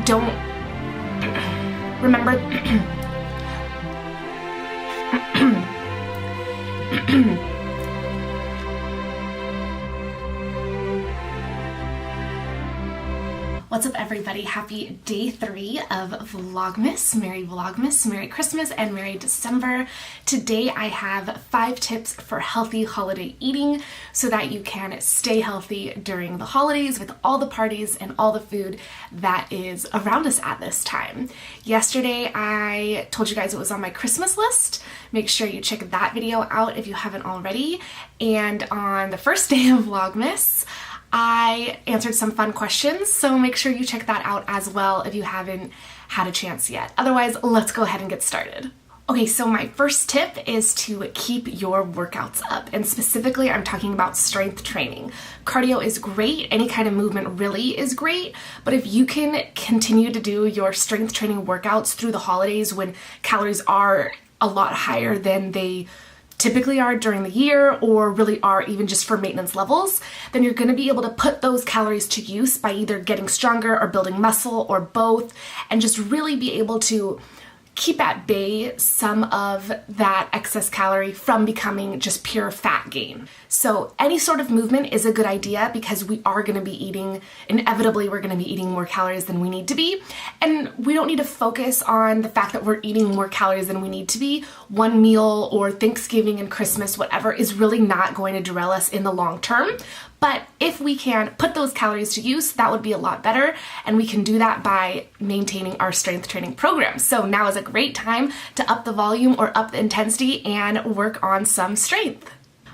don't remember. What's up, everybody? Happy day 3 of Vlogmas. Merry Christmas and Merry December. Today I have 5 tips for healthy holiday eating so that you can stay healthy during the holidays with all the parties and all the food that is around us at this time. Yesterday I told you guys it was on my Christmas list. Make sure you check that video out if you haven't already. And on the first day of Vlogmas, I answered some fun questions, so make sure you check that out as well if you haven't had a chance yet. Otherwise, let's go ahead and get started. Okay, so my first tip is to keep your workouts up, and specifically I'm talking about strength training. Cardio is great, any kind of movement really is great, but if you can continue to do your strength training workouts through the holidays when calories are a lot higher than they typically are during the year, or really are even just for maintenance levels, then you're going to be able to put those calories to use by either getting stronger or building muscle or both, and just really be able to keep at bay some of that excess calorie from becoming just pure fat gain. So any sort of movement is a good idea because we are going to be eating, inevitably we're going to be eating more calories than we need to be, and we don't need to focus on the fact that we're eating more calories than we need to be. One meal or Thanksgiving and Christmas, whatever, is really not going to derail us in the long term. But if we can put those calories to use, that would be a lot better, and we can do that by maintaining our strength training program. So now is a great time to up the volume or up the intensity and work on some strength.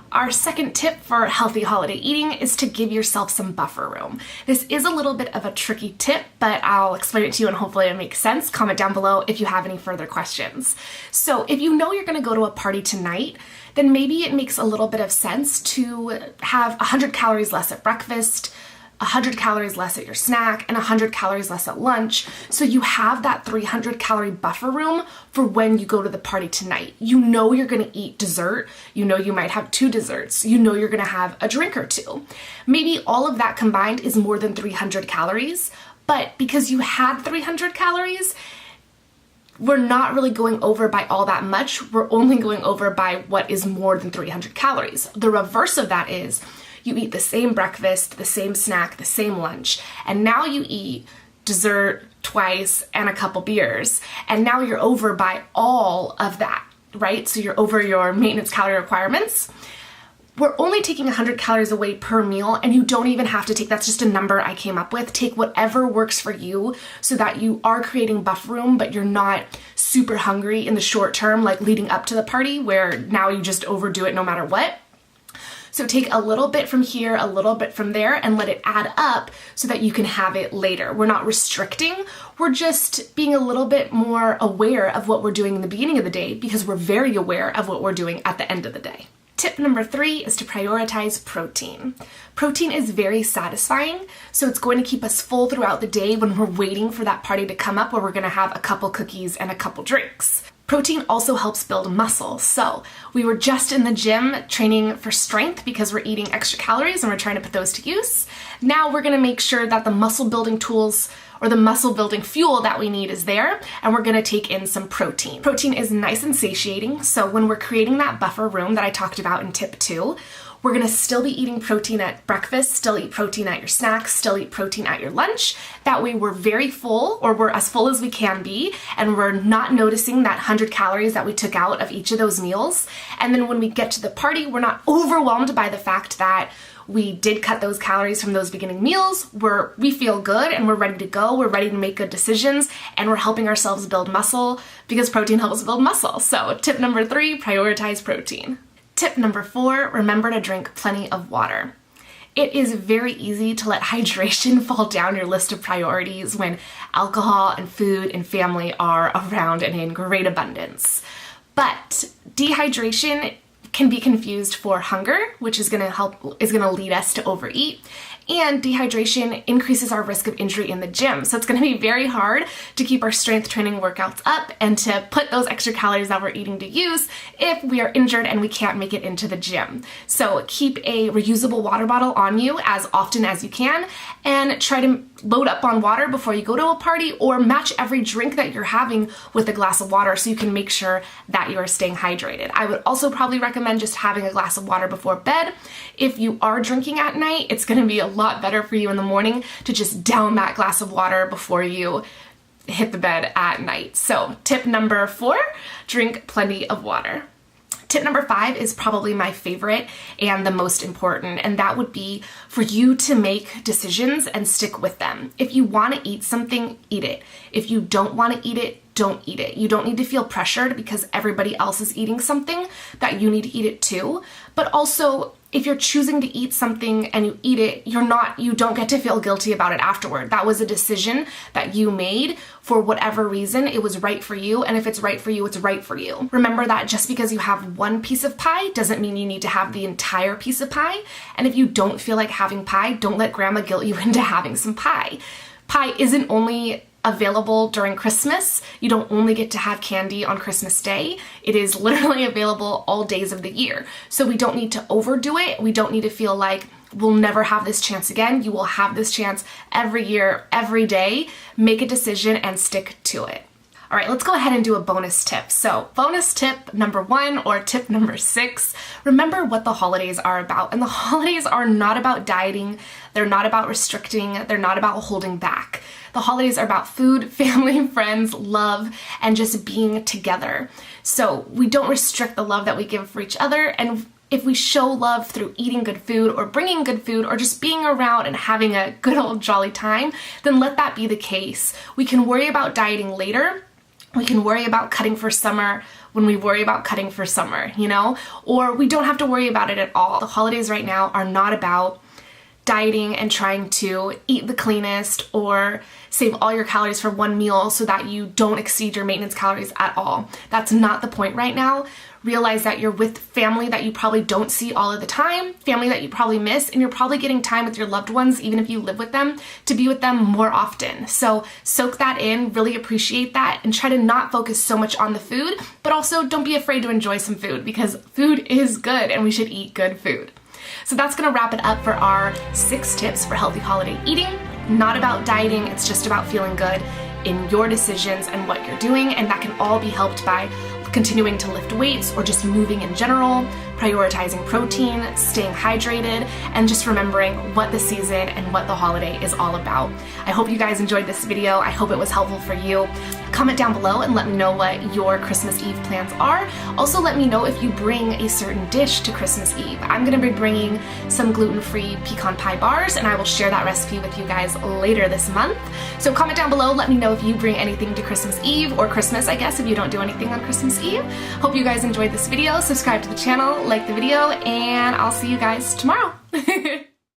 Our second tip for healthy holiday eating is to give yourself some buffer room. This is a little bit of a tricky tip, but I'll explain it to you and hopefully it makes sense. Comment down below if you have any further questions. So if you know you're going to go to a party tonight, then maybe it makes a little bit of sense to have 100 calories less at breakfast, 100 calories less at your snack, and 100 calories less at lunch, so you have that 300 calorie buffer room for when you go to the party tonight. You know you're gonna eat dessert, you know you might have 2 desserts, you know you're gonna have a drink or 2. Maybe all of that combined is more than 300 calories, but because you had 300 calories, we're not really going over by all that much. We're only going over by what is more than 300 calories. The reverse of that is you eat the same breakfast, the same snack, the same lunch, and now you eat dessert twice and a couple beers, and now you're over by all of that, right? So you're over your maintenance calorie requirements. We're only taking 100 calories away per meal, and you don't even have to take, that's just a number I came up with. Take whatever works for you so that you are creating buffer room, but you're not super hungry in the short term, like leading up to the party where now you just overdo it no matter what. So take a little bit from here, a little bit from there, and let it add up so that you can have it later. We're not restricting, we're just being a little bit more aware of what we're doing in the beginning of the day because we're very aware of what we're doing at the end of the day. Tip number 3 is to prioritize protein. Protein is very satisfying, so it's going to keep us full throughout the day when we're waiting for that party to come up where we're gonna have a couple cookies and a couple drinks. Protein also helps build muscle. So we were just in the gym training for strength because we're eating extra calories and we're trying to put those to use. Now we're gonna make sure that the muscle building tools or the muscle building fuel that we need is there, and we're gonna take in some protein. Protein is nice and satiating, so when we're creating that buffer room that I talked about in tip 2, we're gonna still be eating protein at breakfast, still eat protein at your snacks, still eat protein at your lunch. That way we're very full, or we're as full as we can be, and we're not noticing that 100 calories that we took out of each of those meals. And then when we get to the party, we're not overwhelmed by the fact that we did cut those calories from those beginning meals. We feel good and we're ready to go. We're ready to make good decisions, and we're helping ourselves build muscle because protein helps build muscle. So tip number 3, prioritize protein. Tip number 4, remember to drink plenty of water. It is very easy to let hydration fall down your list of priorities when alcohol and food and family are around and in great abundance. But dehydration can be confused for hunger, which is gonna lead us to overeat. And dehydration increases our risk of injury in the gym. So it's going to be very hard to keep our strength training workouts up and to put those extra calories that we're eating to use if we are injured and we can't make it into the gym. So keep a reusable water bottle on you as often as you can, and try to load up on water before you go to a party, or match every drink that you're having with a glass of water so you can make sure that you are staying hydrated. I would also probably recommend just having a glass of water before bed. If you are drinking at night, it's going to be a lot better for you in the morning to just down that glass of water before you hit the bed at night. So tip number 4, drink plenty of water. Tip number 5 is probably my favorite and the most important, and that would be for you to make decisions and stick with them. If you want to eat something, eat it. If you don't want to eat it, don't eat it. You don't need to feel pressured because everybody else is eating something that you need to eat it too. But also, if you're choosing to eat something and you eat it, you don't get to feel guilty about it afterward. That was a decision that you made for whatever reason. It was right for you, and if it's right for you, it's right for you. Remember that just because you have one piece of pie doesn't mean you need to have the entire piece of pie. And if you don't feel like having pie, don't let grandma guilt you into having some pie. Pie isn't only available during Christmas. You don't only get to have candy on Christmas Day. It is literally available all days of the year. So we don't need to overdo it. We don't need to feel like we'll never have this chance again. You will have this chance every year, every day. Make a decision and stick to it. All right, let's go ahead and do a bonus tip. So bonus tip number 1, or tip number 6, remember what the holidays are about. And the holidays are not about dieting. They're not about restricting. They're not about holding back. The holidays are about food, family, friends, love, and just being together. So we don't restrict the love that we give for each other. And if we show love through eating good food or bringing good food or just being around and having a good old jolly time, then let that be the case. We can worry about dieting later. We can worry about cutting for summer when we worry about cutting for summer, or we don't have to worry about it at all. The holidays right now are not about dieting and trying to eat the cleanest or save all your calories for one meal so that you don't exceed your maintenance calories at all. That's not the point right now. Realize that you're with family that you probably don't see all of the time, family that you probably miss, and you're probably getting time with your loved ones, even if you live with them, to be with them more often. So soak that in, really appreciate that, and try to not focus so much on the food, but also don't be afraid to enjoy some food, because food is good and we should eat good food. So that's gonna wrap it up for our 6 tips for healthy holiday eating. Not about dieting, it's just about feeling good in your decisions and what you're doing, and that can all be helped by continuing to lift weights or just moving in general, prioritizing protein, staying hydrated, and just remembering what the season and what the holiday is all about. I hope you guys enjoyed this video. I hope it was helpful for you. Comment down below and let me know what your Christmas Eve plans are. Also, let me know if you bring a certain dish to Christmas Eve. I'm gonna be bringing some gluten-free pecan pie bars, and I will share that recipe with you guys later this month. So comment down below, let me know if you bring anything to Christmas Eve, or Christmas, I guess, if you don't do anything on Christmas Eve. Hope you guys enjoyed this video. Subscribe to the channel, like the video, and I'll see you guys tomorrow.